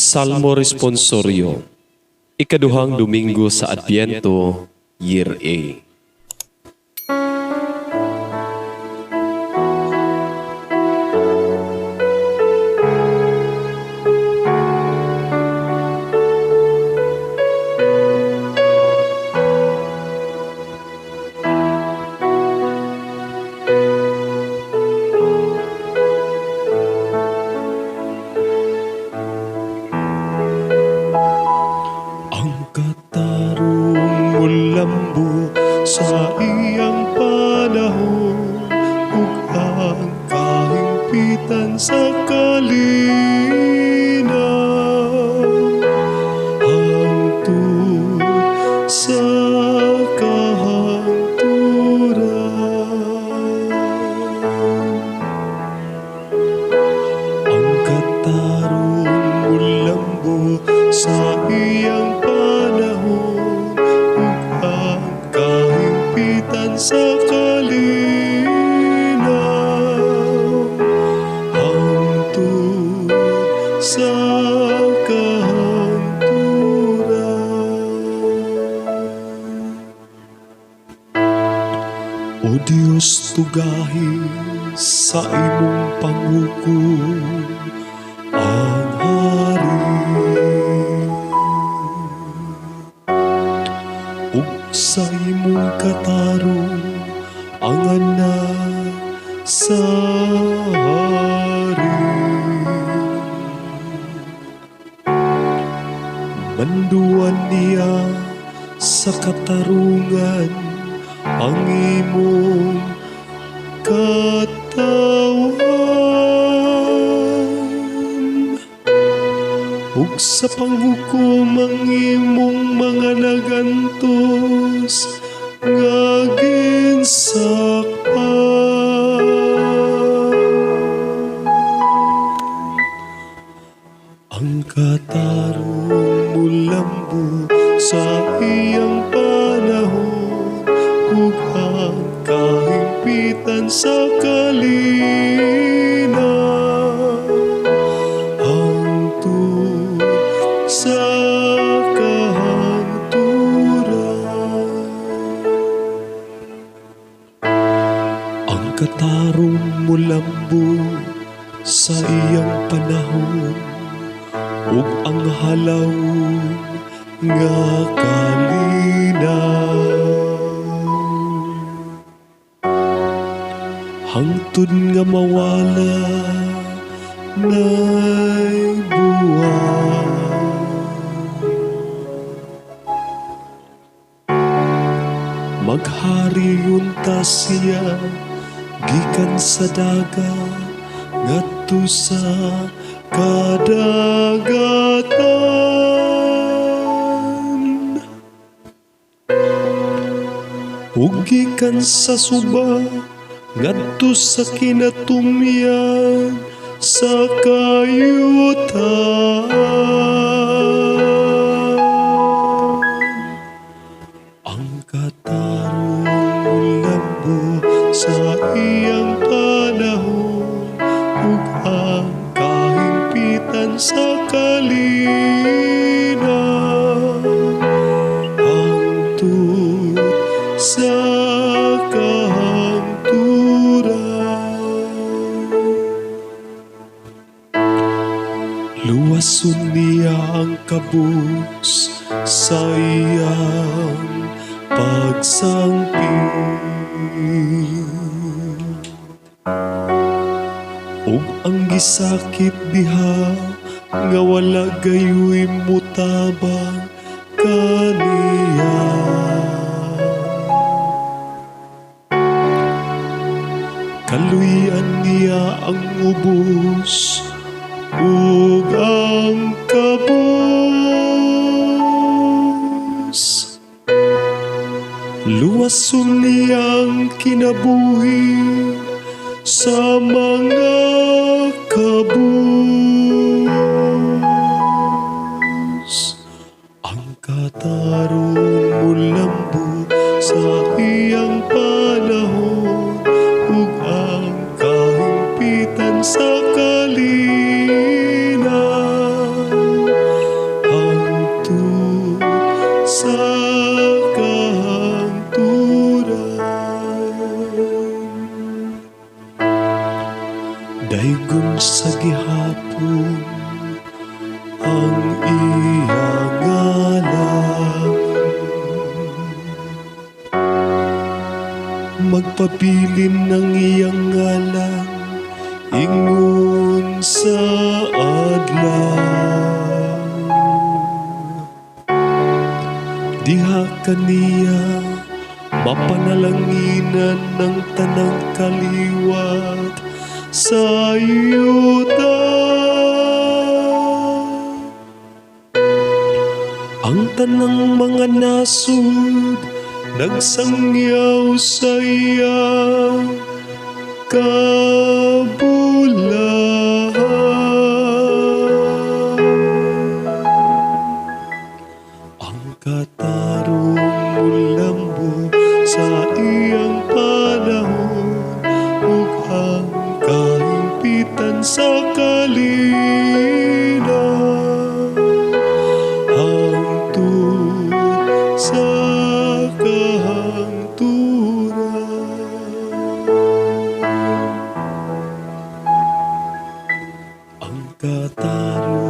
Salmo Responsorio, ikaduhang Domingo sa Adbyento, Year A. Lambo sa iyang panahon ug ang kahimpitan sa kalinaw hangtod sa kahangturan. Ang katarong mulambo sa iyang panahon sa kalinaw hangtod sa kahangturan. O Diyos, tugahin sa imong panghukom ang hari ug sa imong katarong ang anak sa hari. Manduan niya sa katarungan ang imong katawan ug sa panghukom ang imong mga nagantos nga ginsakpan. Ang katarong mulambo sa iyang panahon ug ang kahimpitan sa kalinaw hangtod sa kahangturan. Ang katarong mulambo sa iyang panahon ug ang halaw nga kalinaw hangtod nga mawala nay buwan. Maghari yunta siya gikan sa dagat ngadto sa kadagatan ug gikan sa suba ngadto sa kinatumyan sa kayutan. Ang katarong mulambo sa iyang panahon ug ang kahimpitan sa kalinaw hangtod sa luwason niya ang kabus sa iyang pagsangpit ug ang gisakit diha nga wala gayoy mutabang kaniya. Kaluyan niya ang ubos ug ang kabus. Luwason niyang kinabuhi sa mga kabus. Ang katarong mulambo sa iyang panahon ug ang kahimpitan sa kalinaw mabilin ng iyang ngalan, ingon sa adlaw. Diha kaniya mapanalanginan ng tanang kaliwat sa yuta. Ang tanang mga nasud nagsangyaw sa iyang kabulahan. Ang katarong mulambot sa iyang panahon, ug ang kahimpitan sa kalina, hangtod sa kahangturan. Ang katarong